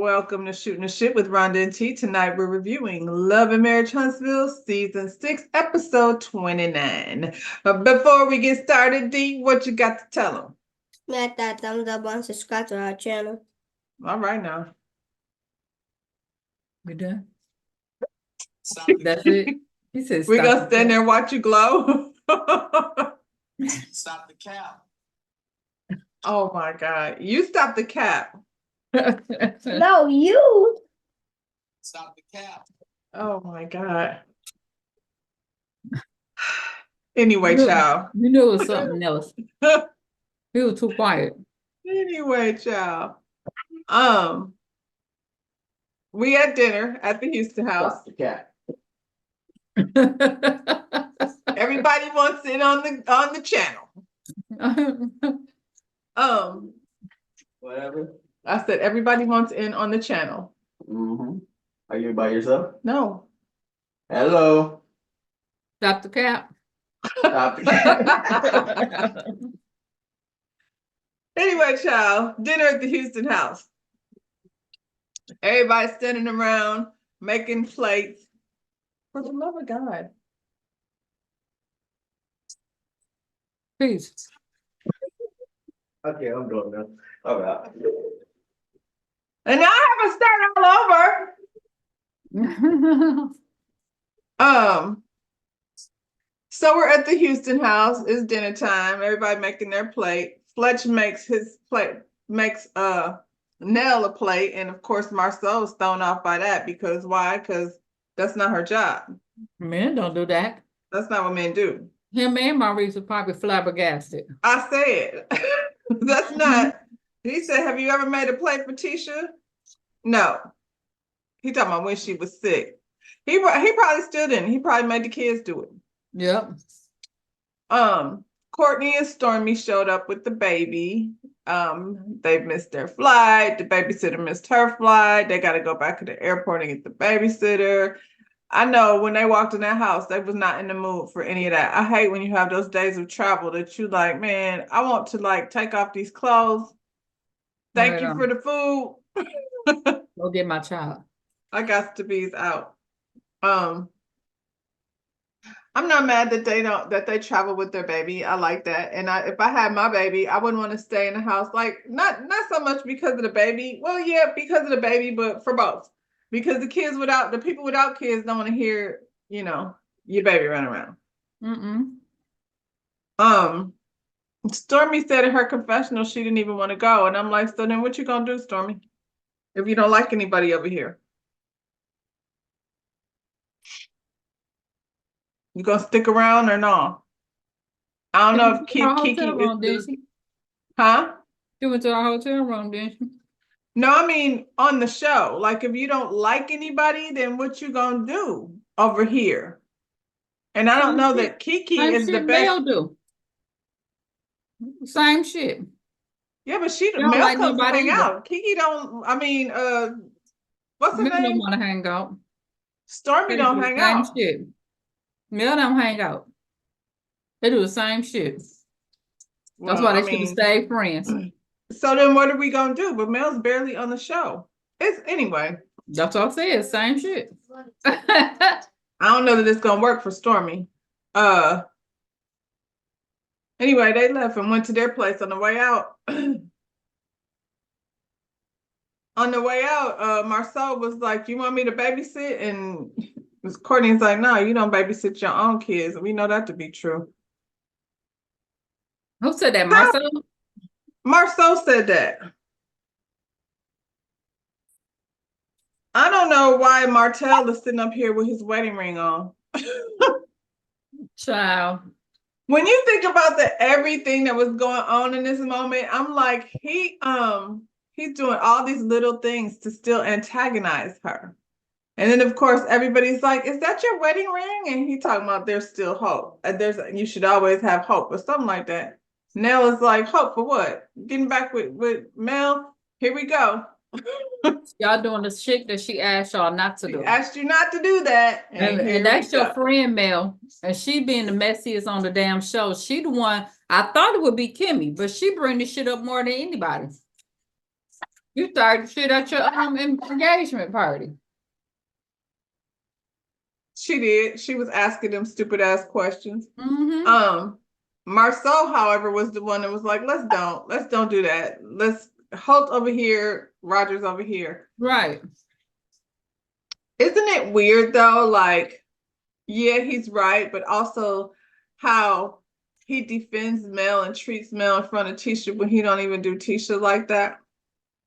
welcome to Shooting the Shit with Rhonda and T. Tonight we're reviewing Love and Marriage Huntsville Season 6, Episode 29. But before we get started, D, what you got to tell them? Smack that thumbs up and subscribe to our channel. All right now. We done? That's it? He said We're going to stop stand there and watch you glow. Stop the cap. Oh my God. You stop the cap. it. No, you. Stop the cap. Oh my God. Anyway, You child. You knew it was something else. He was too quiet. Anyway, child. We had dinner at the Houston house. Stop the cap. Everybody wants it on the channel. Whatever. I said everybody wants in on the channel. Are you by yourself? No. Hello. Stop the cap. Stop the cap. Anyway, child, dinner at the Houston house. Everybody standing around making plates. For the love of God. Peace. Okay, I'm going now. All right. And now I have to start all over. So we're at the Houston house. It's dinner time. Everybody making their plate. Fletch makes his plate, makes Nell a plate, and of course Marceau is thrown off by that because why? Because that's not her job. Men don't do that. That's not what men do. Him and Maurice are probably flabbergasted. I said that's not. He said, "Have you ever made a plate for Tisha?" No. He talking about when she was sick. He probably still didn't. He probably made the kids do it. Yep. Courtney and Stormy showed up with the baby. They missed their flight. The babysitter missed her flight. They got to go back to the airport and get the babysitter. I know when they walked in that house, they was not in the mood for any of that. I hate when you have those days of travel that you like, man, I want to like take off these clothes. Thank you for the food. Go get my child. I got to be out. I'm not mad that they travel with their baby. I like that. And if I had my baby, I wouldn't want to stay in the house. Like not so much because of the baby. Well, yeah, because of the baby, but for both. Because the people without kids don't want to hear, your baby run around. Stormy said in her confessional she didn't even want to go. And I'm like, so then what you gonna do, Stormy? If you don't like anybody over here? You gonna stick around or no? I don't know if Kiki is huh? She went to our hotel room, didn't she? No, I mean on the show. Like if you don't like anybody, then what you gonna do over here? And I don't know that Kiki is the best. Mel do. Same shit. Yeah, but she don't Mel like comes to nobody hang either. out. Kiki don't. I mean, what's her Mel name? don't want to hang out. Stormy don't hang out. Same shit. Mel don't hang out. They do the same shit. That's why they should have stayed friends. So then what are we gonna do? But Mel's barely on the show. Anyway. That's what I said. Same shit. I don't know that it's gonna work for Stormy. Anyway, they left and went to their place on the way out. On the way out, Marcel was like, "You want me to babysit?" And Courtney's like, "No, you don't babysit your own kids." We know that to be true. Who said that, Marcel? Marceau said that. I don't know why Martell is sitting up here with his wedding ring on. Child. When you think about everything that was going on in this moment, I'm like, he's doing all these little things to still antagonize her. And then of course everybody's like, "Is that your wedding ring?" And he talking about there's still hope. You should always have hope or something like that. Nell is like, "Hope for what? Getting back with Mel? Here we go." Y'all doing the shit that she asked y'all not to do. She asked you not to do that. And that's your friend Mel. And she being the messiest on the damn show. She the one, I thought it would be Kimmy, but she bring this shit up more than anybody. You started shit at your engagement party. She did. She was asking them stupid ass questions. Mm-hmm. Marceau, however, was the one that was like, let's don't do that. Let's Holt over here, Rogers over here. Right. Isn't it weird though? Like, yeah, he's right, but also how he defends Mel and treats Mel in front of Tisha when he don't even do Tisha like that.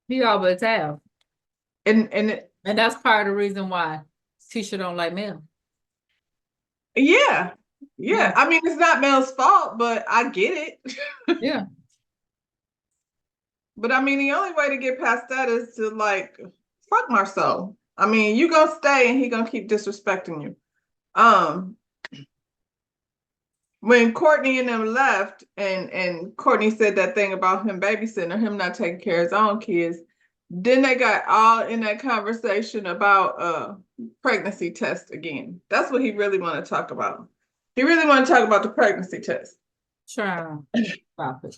He always have. And that's part of the reason why Tisha don't like Mel. yeah. Yeah. I mean, it's not Mel's fault, but I get it. Yeah. But I mean, the only way to get past that is to like fuck Marceau. I mean, you gonna stay and he gonna keep disrespecting you. When Courtney and them left, and Courtney said that thing about him babysitting or him not taking care of his own kids, then they got all in that conversation about pregnancy test again. That's what he really want to talk about. He really want to talk about the pregnancy test. Sure. Stop it.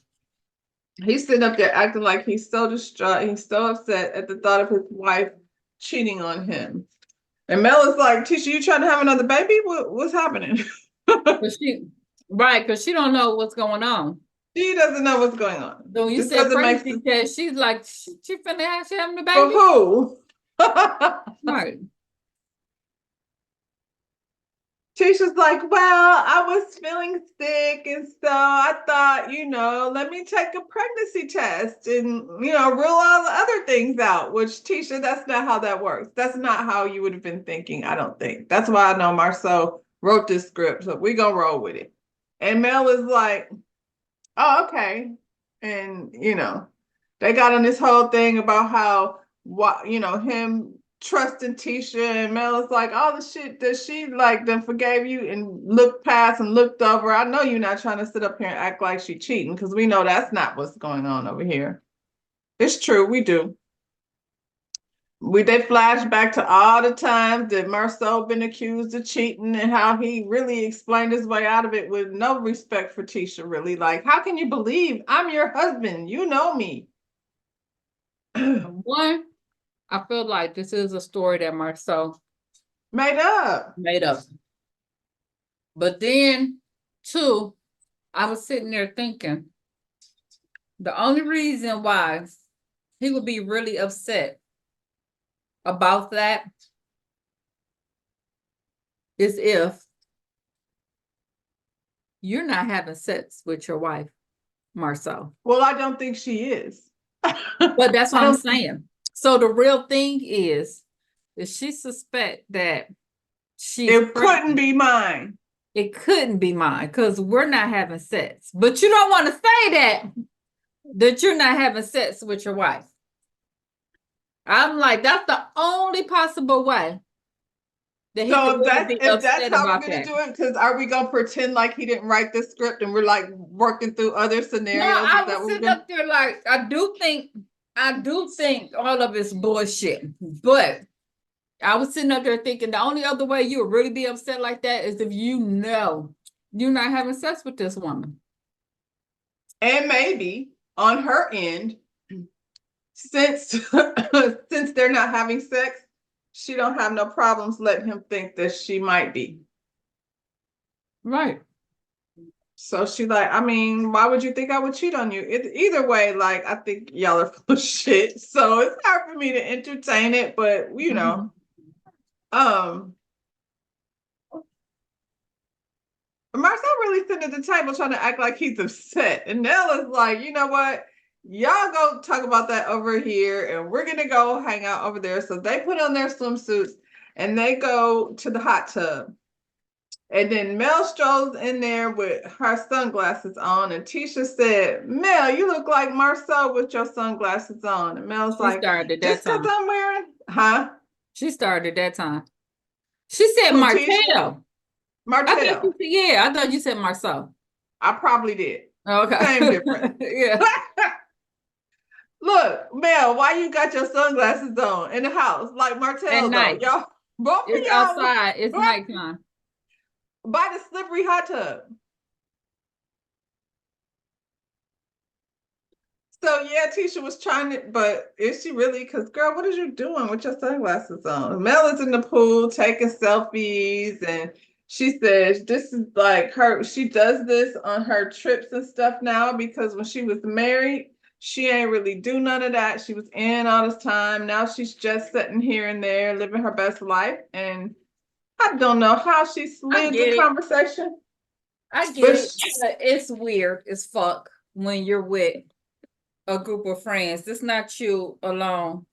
He's sitting up there acting like he's so distraught. He's so upset at the thought of his wife cheating on him. And Mel is like, Tisha, you trying to have another baby? What's happening? Because she don't know what's going on. She doesn't know what's going on. So you Just said 'cause it makes pregnancy test, she's like, she finna have, she having a For baby? who? Right. Tisha's like, well, I was feeling sick, and so I thought, let me take a pregnancy test and, rule all the other things out, which Tisha, that's not how that works. That's not how you would have been thinking, I don't think. That's why I know Marceau wrote this script, so we're gonna roll with it. And Mel is like, oh, okay. And, they got on this whole thing about how, him trusting Tisha, and Mel is like, all the shit that she like then forgave you and looked past and looked over. I know you're not trying to sit up here and act like she cheating, because we know that's not what's going on over here. It's true, we do. They flash back to all the times that Marceau been accused of cheating and how he really explained his way out of it with no respect for Tisha, really. Like, how can you believe I'm your husband? You know me. One, I feel like this is a story that Marceau made up. But then, two, I was sitting there thinking, the only reason why he would be really upset about that is if you're not having sex with your wife, Marceau. Well, I don't think she is. But that's what I'm saying. So the real thing is she suspect that it couldn't be mine. It couldn't be mine because we're not having sex. But you don't want to say that you're not having sex with your wife. I'm like, that's the only possible way that he so could really if that's how we're gonna do it, because are we gonna pretend like he didn't write this script and we're like working through other scenarios? No, I was sitting up there like, I do think all of it's bullshit, but I was sitting up there thinking the only other way you would really be upset like that is if you know you're not having sex with this woman. And maybe on her end, since they're not having sex, she don't have no problems letting him think that she might be. Right. So she like, I mean, why would you think I would cheat on you? Either way, like, I think y'all are full of shit. So it's hard for me to entertain it, but Marcel really sitting at the table trying to act like he's upset. And Nell is like, you know what? Y'all go talk about that over here, and we're gonna go hang out over there. So they put on their swimsuits and they go to the hot tub. And then Mel strolls in there with her sunglasses on, and Tisha said, Mel, you look like Marcel with your sunglasses on. And Mel's like, just because I'm wearing, huh? She started that time. She said Martell. Martell. I thought you said Marcel. I probably did. Okay. Same difference. Yeah. Look, Mel, why you got your sunglasses on in the house like Martell though? Y'all, both it's of y'all outside. It's nighttime. By the slippery hot tub. So yeah, Tisha was trying it, but is she really? Because girl, what are you doing with your sunglasses on? Mel is in the pool taking selfies, and she says this is like her. She does this on her trips and stuff now because when she was married, she ain't really do none of that. She was in all this time. Now she's just sitting here and there, living her best life, and I don't know how she slid get the it. conversation. I get But it. But it's weird as fuck when you're with a group of friends. It's not you alone.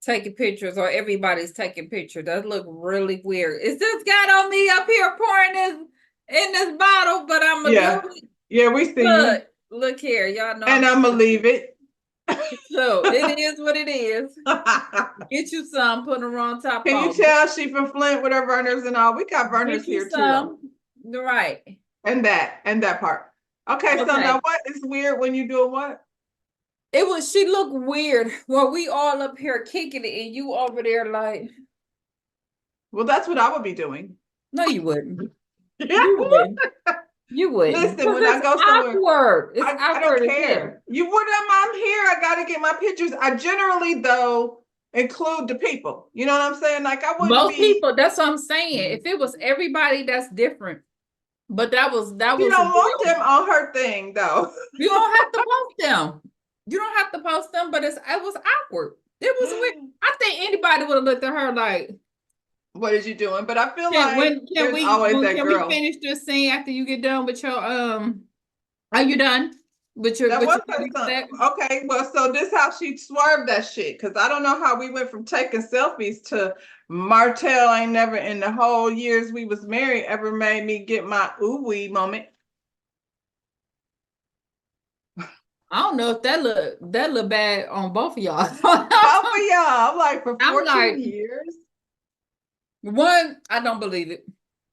Taking pictures or everybody's taking pictures. That look really weird. Is this guy on me up here pouring this in this bottle? But I'm gonna yeah, do it. yeah, we see you, Look here, y'all know. and I'm gonna leave it. So it is what it is. Get you some, put them on top. Can you tell she from Flint with her Verners and all? We got Verners Get you here too. some. Right. And that part. Okay, so Okay. now what is weird when you do what? She looked weird. Well, we all up here kicking it and you over there like, Well, that's what I would be doing. no, you wouldn't. Yeah. You wouldn't. You wouldn't. Listen, when I It's go somewhere, awkward. It's I awkward don't as hell. care. You wouldn't, I'm here. I gotta get my pictures. I generally though include the people. You know what I'm saying? Like I wouldn't Most be. people, that's what I'm saying. If it was everybody, that's different. But that was You a don't want real- them on her thing though. You don't have to post them. You don't have to post them, but it was awkward. It was weird. I think anybody would have looked at her like, What is you doing? But I feel can like there's always that can girl. we finish this scene after you get done with your are you done with your That with was your her son. set? Okay, well, so this how she swerved that shit. Cause I don't know how we went from taking selfies to Martell ain't never in the whole years we was married ever made me get my ooh-wee moment. I don't know if that look bad on both of y'all. Both of y'all, I'm like for I'm 14 like- years. One, I don't believe it.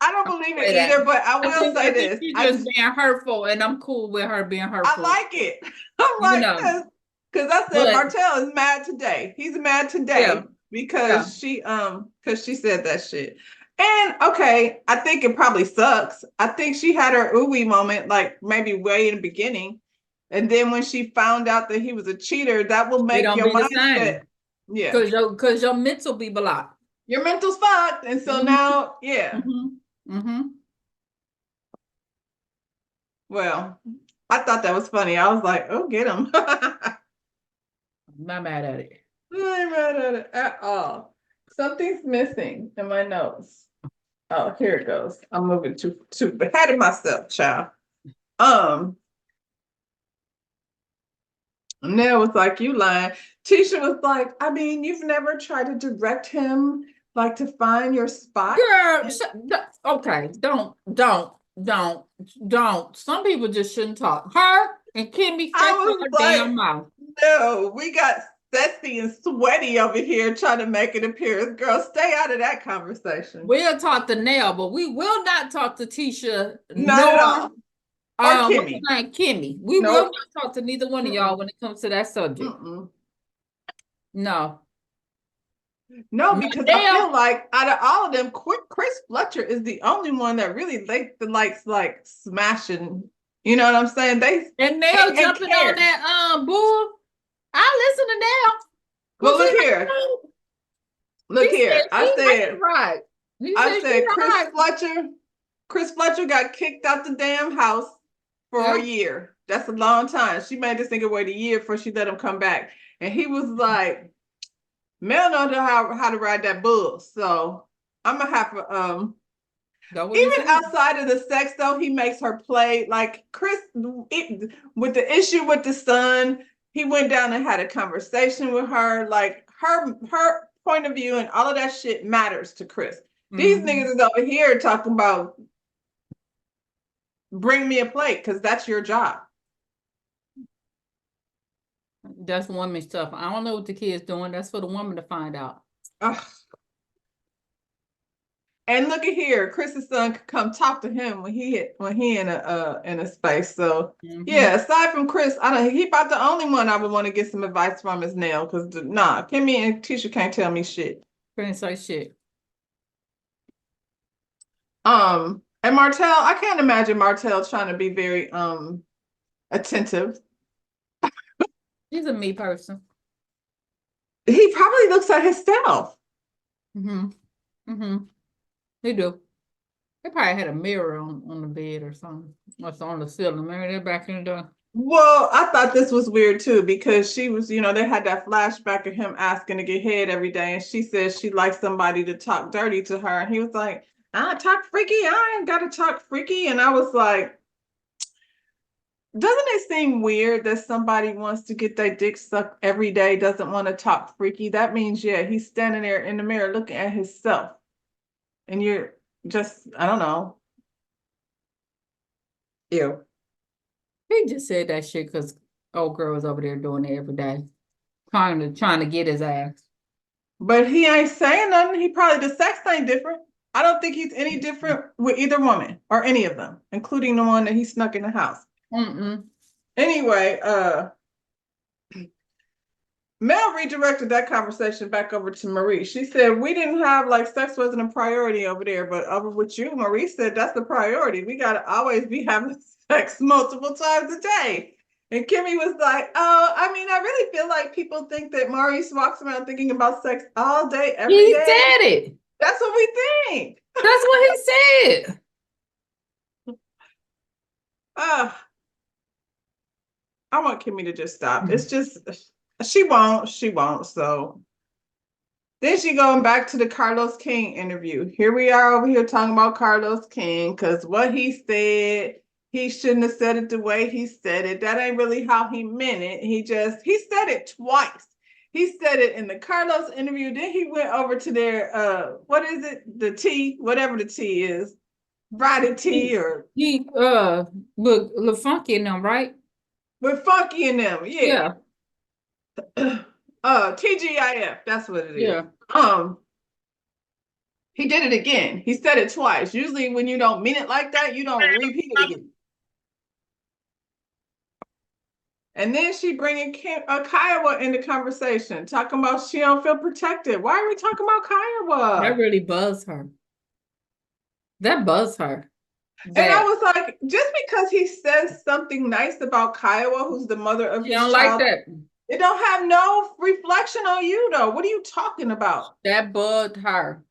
I don't believe it say that. either, but I will say I think this. she's I just being hurtful, and I'm cool with her being hurtful. like it. I'm You like, know. cause I said But- Martell is mad today. He's mad today Yeah. because she said that shit. And okay, I think it probably sucks. I think she had her ooey moment like maybe way in the beginning. And then when she found out that he was a cheater, that will make don't your be the mindset. same. Yeah. Cause your mental be blocked. Your mental's fucked. And so Mhm. now, yeah. Mm-hmm. Well, I thought that was funny. I was like, oh, get him. I'm not mad at it. I ain't mad at it at all. Something's missing in my notes. Oh, here it goes. I'm moving too ahead of myself, child. Nell was like, you lying. Tisha was like, I mean, you've never tried to direct him, like to find your spot. Girl, okay, don't. Some people just shouldn't talk. Her and Kimmy, I shut was your like- damn mouth. No, we got sassy and sweaty over here trying to make it appear. Girl, stay out of that conversation. We'll talk to Nell, but we will not talk to Tisha. Not at all. Or what's Kimmy. her name? Kimmy. We Nope. will not talk to neither one of y'all when it comes to that subject. Mm-mm. No. No, because I Nell. feel like out of all of them, Chris Fletcher is the only one that really likes like smashing. You know what I'm saying? And Nell and jumping care. on that bull. I listen to Nell. Well, look Cause he- here. Look he here. I she said, right. He I said, she right. Chris Fletcher got kicked out the damn house for Yeah. a year. That's a long time. She made this nigga wait a year before she let him come back. And he was like, Mel knows how to ride that bull. So I'm gonna have to even outside of the sex though, he makes her play like Chris with the issue with the son. He went down and had a conversation with her. Like her point of view and all of that shit matters to Chris. These niggas is over here talking about bring me a plate because that's your job. That's women's stuff. I don't know what the kid's doing. That's for the woman to find out. Ugh. And look at here, Chris's son could come talk to him when he in a space. So yeah, aside from Chris, he about the only one I would want to get some advice from is Nell, because Kimmy and Tisha can't tell me shit. Couldn't say shit. And Martell, I can't imagine Martell trying to be very attentive. He's a me person. He probably looks at himself. Mm-hmm. Mm-hmm. He do. They probably had a mirror on the bed or something. What's on the ceiling? Remember that back in the day? Well, I thought this was weird too because she was, they had that flashback of him asking to get head every day, and she says she likes somebody to talk dirty to her, and he was like, "I talk freaky. I ain't gotta talk freaky," and I was like, doesn't it seem weird that somebody wants to get their dick sucked every day, doesn't want to talk freaky? That means, yeah, he's standing there in the mirror looking at himself, and you're just, I don't know. Ew. He just said that shit because old girl was over there doing it every day, trying to get his ass. But he ain't saying nothing. He probably, the sex ain't different. I don't think he's any different with either woman or any of them, including the one that he snuck in the house. Mm-mm. Anyway, Mel redirected that conversation back over to Marie. She said, we didn't have sex wasn't a priority over there, but over with you, Marie said that's the priority. We got to always be having sex multiple times a day. And Kimmy was like, oh, I mean, I really feel like people think that Maurice walks around thinking about sex all day, every He day. said it. That's what we think. That's what he said. I want Kimmy to just stop. It's just, she won't. So then she going back to the Carlos King interview. Here we are over here talking about Carlos King because what he said, he shouldn't have said it the way he said it. That ain't really how he meant it. He said it twice. He said it in the Carlos interview. Then he went over to their, what is it? The tea, whatever the tea is. Friday tea or. He, look funky in them, right? With Funky in them, yeah. TGIF, that's what it is. Yeah. He did it again. He said it twice. Usually when you don't mean it like that, you don't repeat it again. And then she bringing Kiowa into conversation, talking about she don't feel protected. Why are we talking about Kiowa? That really buzzed her. That buzzed her. And I was like, just because he says something nice about Kiowa, who's the mother of his child, like that. It don't have no reflection on you, though. What are you talking about? That bugged her.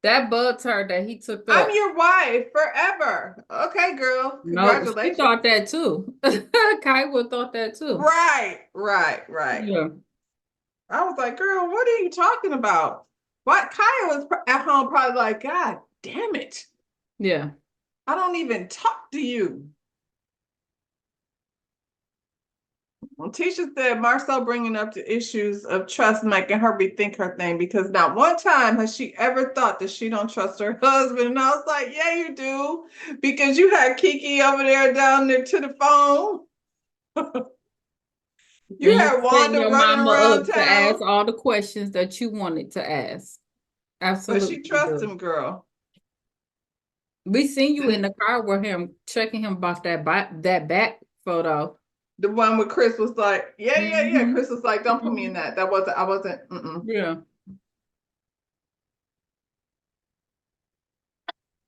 That bugged her that he took up. I'm your wife forever. Okay, girl. Congratulations. No, she thought that too. Kaiwa thought that too. Right. Yeah. I was like, girl, what are you talking about? What? Kaya was at home probably like, God damn it. Yeah. I don't even talk to you. Well, Tisha said Marcel bringing up the issues of trust making her rethink her thing because not one time has she ever thought that she don't trust her husband. And I was like, yeah, you do. Because you had Kiki over there down there to the phone. You had Wanda your running mama around up town. to ask all the questions that you wanted to ask. Absolutely. But she trusts him, girl. We seen you in the car with him, checking him about that back photo. The one with Chris was like, yeah. Chris was like, don't put me in that. I wasn't. Yeah.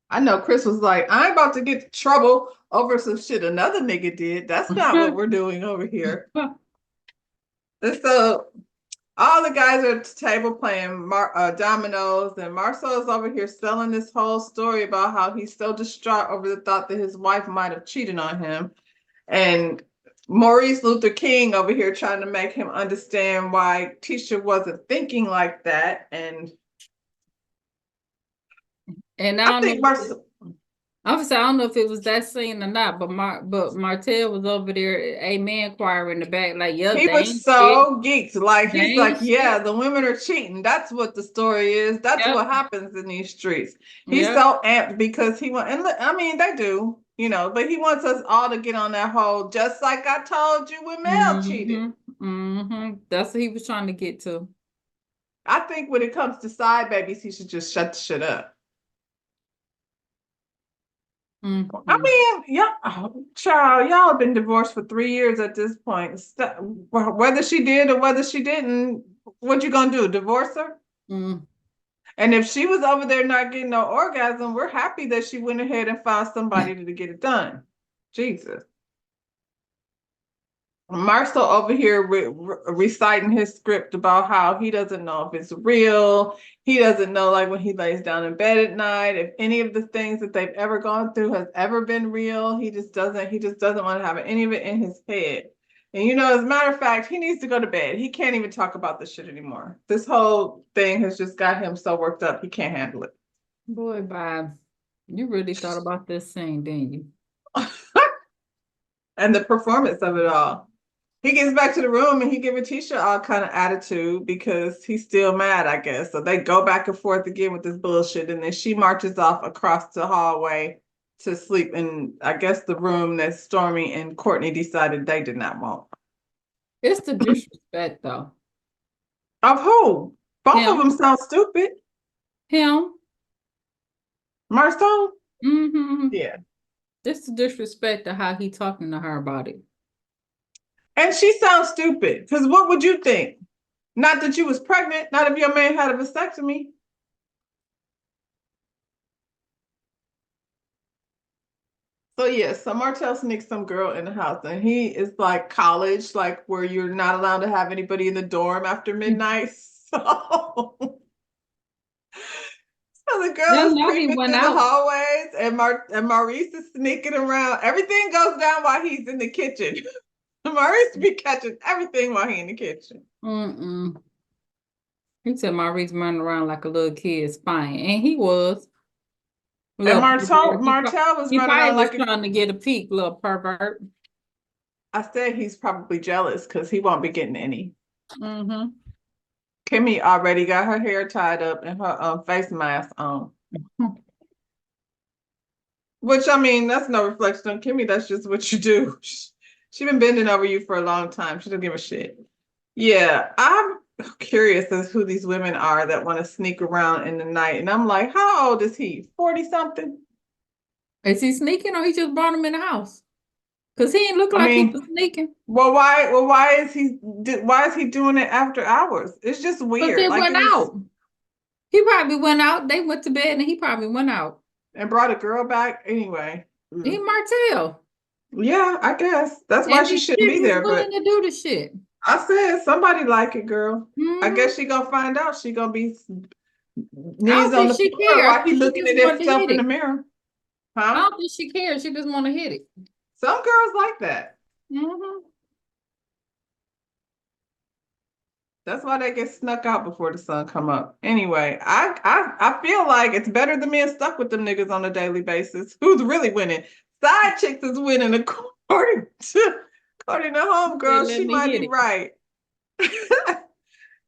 I know Chris was like, I ain't about to get in trouble over some shit another nigga did. That's not what we're doing over here. And so all the guys are at the table playing dominoes, and Marcel's over here selling this whole story about how he's so distraught over the thought that his wife might have cheated on him. And Maurice Luther King over here trying to make him understand why Tisha wasn't thinking like that. And I think Marcel. Obviously, I don't know if it was that scene or not, but Martell was over there, amen choir in the back, like, yeah, he was so geeked. Like, he's like, yeah, the women are cheating. That's what the story is. That's what happens in these streets. He's so amped because he wants, and look, I mean, they do, but he wants us all to get on that whole, just like I told you when Mel cheated. That's what he was trying to get to. I think when it comes to side babies, he should just shut the shit up. I mean, yeah, child, y'all have been divorced for 3 years at this point. Whether she did or whether she didn't, what you gonna do? Divorce her? And if she was over there not getting no orgasm, we're happy that she went ahead and found somebody to get it done. Jesus. Marcel over here reciting his script about how he doesn't know if it's real. He doesn't know, like, when he lays down in bed at night, if any of the things that they've ever gone through has ever been real. He just doesn't want to have any of it in his head. And you know, as a matter of fact, he needs to go to bed. He can't even talk about this shit anymore. This whole thing has just got him so worked up, he can't handle it. Boy, Bob, you really thought about this scene, didn't you? And the performance of it all. He gets back to the room and he gives Tisha all kind of attitude because he's still mad, I guess. So they go back and forth again with this bullshit. And then she marches off across the hallway to sleep in, I guess, the room that Stormy and Courtney decided they did not want. It's the disrespect, though. Of who? Both Him. of them sound stupid. Him. Marcel? Mm-hmm. Yeah. It's the disrespect of how he talking to her about it. And she sounds stupid. Because what would you think? Not that you was pregnant, not if your man had a vasectomy. So yeah, so Martell sneaks some girl in the house and he is like college, like where you're not allowed to have anybody in the dorm after midnight. So, so the girl is creeping through the hallways and Maurice is sneaking around. Everything goes down while he's in the kitchen. Maurice be catching everything while he's in the kitchen. He said Maurice running around like a little kid spying, and he was. And Martell was running around like trying to get a peek, little pervert. I said he's probably jealous because he won't be getting any. Kimmy already got her hair tied up and her face mask on. Which, I mean, that's no reflection on Kimmy. That's just what you do. She been bending over you for a long time. She don't give a shit. Yeah, I'm curious as who these women are that want to sneak around in the night. And I'm like, how old is he? 40-something? Is he sneaking or he just brought him in the house? Because he ain't look like he was sneaking. Well, why is he doing it after hours? It's just weird. But they went out. He probably went out. They went to bed and he probably went out. And brought a girl back anyway. He Martell. Yeah, I guess. That's why she shouldn't be there. But to do the shit. I said somebody like it, girl. I guess she gonna find out. She gonna be knees on the floor while he looking at herself in the mirror. Huh? I don't think she cares. She just want to hit it. Some girls like that. That's why they get snuck out before the sun come up. Anyway, I feel like it's better than being stuck with them niggas on a daily basis. Who's really winning? Side chicks is winning according to homegirl. She might be right.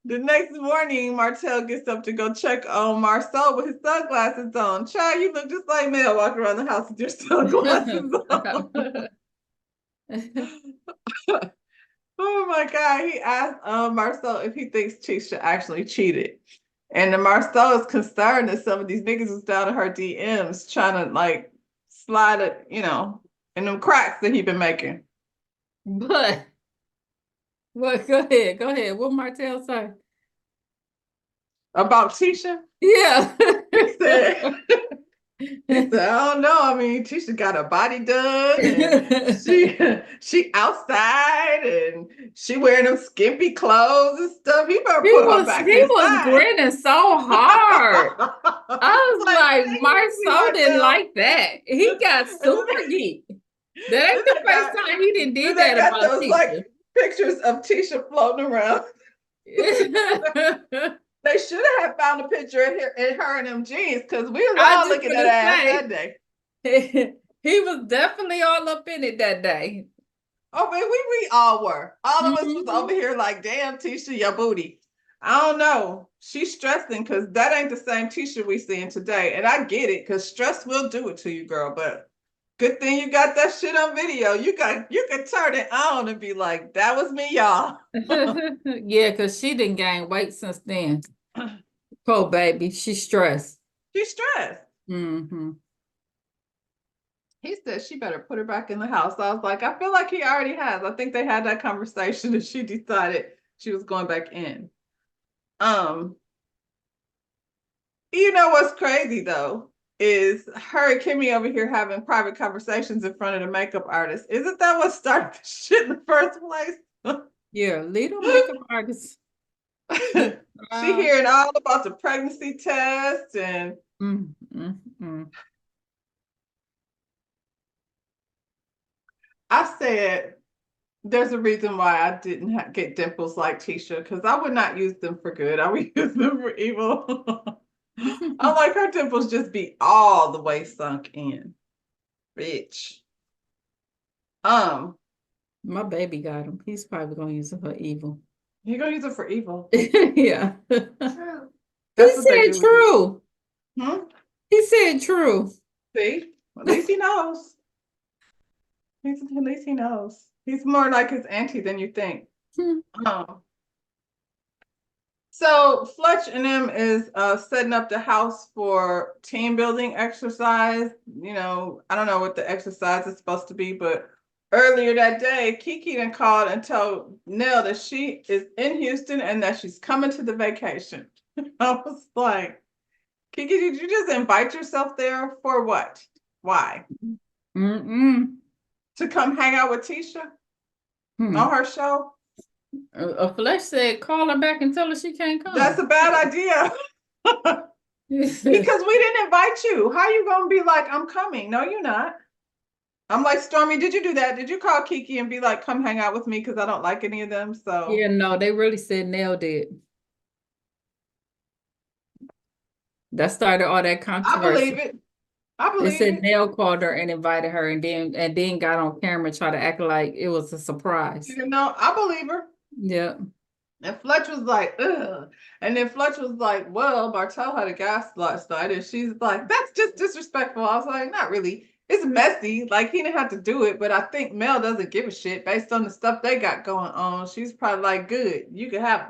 The next morning, Martell gets up to go check on Marcel with his sunglasses on. Child, you look just like Mel walking around the house with your sunglasses on. Oh my God, he asked Marcel if he thinks Tisha actually cheated. And Marcel is concerned that some of these niggas was down in her DMs trying to like slide it, you know, in them cracks that he been making. But well, go ahead. What Martell say? About Tisha? Yeah. He said, I don't know. I mean, Tisha got her body done. And she outside and she wearing them skimpy clothes and stuff. He better put her back inside. He was grinning so hard. I was like Marcel didn't like that. He got super geek. That ain't the first time he did that about those, Tisha. Like, pictures of Tisha floating around. They should have found a picture of her in them jeans because we was all looking at ass that day. He was definitely all up in it that day. Oh, man, we all were. All of us was over here like, damn, Tisha, your booty. I don't know. She's stressing because that ain't the same Tisha we seeing today. And I get it because stress will do it to you, girl. But good thing you got that shit on video. You can turn it on and be like, that was me, y'all. Yeah, because she didn't gain weight since then. Poor baby. She's stressed. She's stressed. He said she better put her back in the house. I was like, I feel like he already has. I think they had that conversation and she decided she was going back in. You know what's crazy though is her and Kimmy over here having private conversations in front of the makeup artist. Isn't that what started the shit in the first place? Yeah, little makeup artist. She hearing all about the pregnancy test and Mm, mm, mm. I said there's a reason why I didn't get dimples like Tisha because I would not use them for good. I would use them for evil. I like her dimples just be all the way sunk in. Bitch. My baby got him. He's probably gonna use it for evil. You're gonna use it for evil. Yeah. True. That's He what they said do. true. Hmm? He said true. See? At least he knows. At least he knows. He's more like his auntie than you think. Hmm. So Fletch and them is setting up the house for team building exercise. You know, I don't know what the exercise is supposed to be, but earlier that day, Kiki then called and told Nell that she is in Houston and that she's coming to the vacation. I was like, Kiki, did you just invite yourself there for what? Why? Mm-mm. To come hang out with Tisha Hmm. on her show? A Flesh said, call her back and tell her she can't come. That's a bad idea. Because we didn't invite you. How you gonna be like, I'm coming? No, you're not. I'm like, Stormy, did you do that? Did you call Kiki and be like, come hang out with me because I don't like any of them? So Yeah, no, they really said Nell did. That started all that I controversy. believe it. I They believe said it. Nell called her and invited her and then got on camera and tried to act like it was a surprise. You know, I believe her. Yeah. And Fletch was like, ugh. And then Fletch was like, well, Bartell had a gas last night. And she's like, that's just disrespectful. I was like, not really. It's messy. Like, he didn't have to do it. But I think Mel doesn't give a shit based on the stuff they got going on. She's probably like, good, you can have it.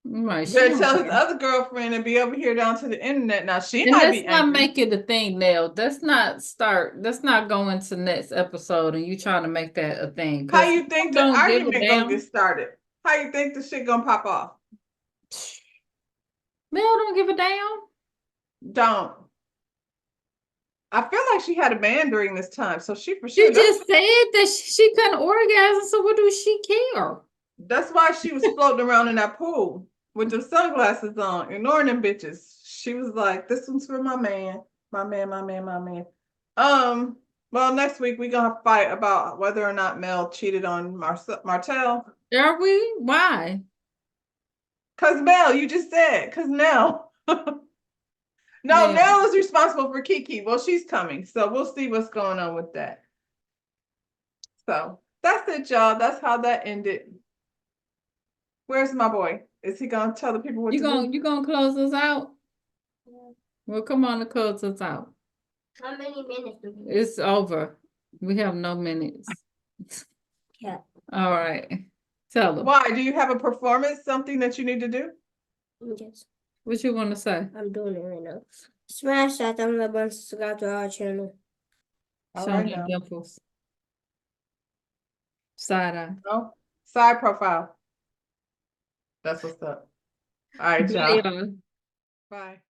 Right, she Better don't tell his care. other girlfriend and be over here down to the internet. Now, she And might let's be not angry. make it a thing, Nell. Let's not go into next episode and you trying to make that a thing. How 'Cause you think the don't give a argument gonna get damn. started? How you think the shit gonna pop off? Mel don't give a damn. Don't. I feel like she had a man during this time, so she for She sure. just said that she couldn't orgasm, so what do she care? That's why she was floating around in that pool with the sunglasses on, ignoring them bitches. She was like, "This one's for my man, my man, my man, my man." Well, next week we gonna fight about whether or not Mel cheated on Martell. Are we? Why? Cause Mel, you just said, cause Nell. No, Mel. Nell is responsible for Kiki. Well, she's coming, so we'll see what's going on with that. So that's it, y'all. That's how that ended. Where's my boy? Is he gonna tell the people what to do? You gonna close us out? Well, come on and close us out. How many minutes do we It's over. We have no minutes. Yeah. All right. Tell them. Why? Do you have a performance, something that you need to do? Yes, What you want to say? I'm doing it right now. Smash that thumbs up and subscribe to our channel. All Show right me now. dimples. Side eye. No? Side profile. That's what's up. All right, Bye, y'all. y'all. Bye.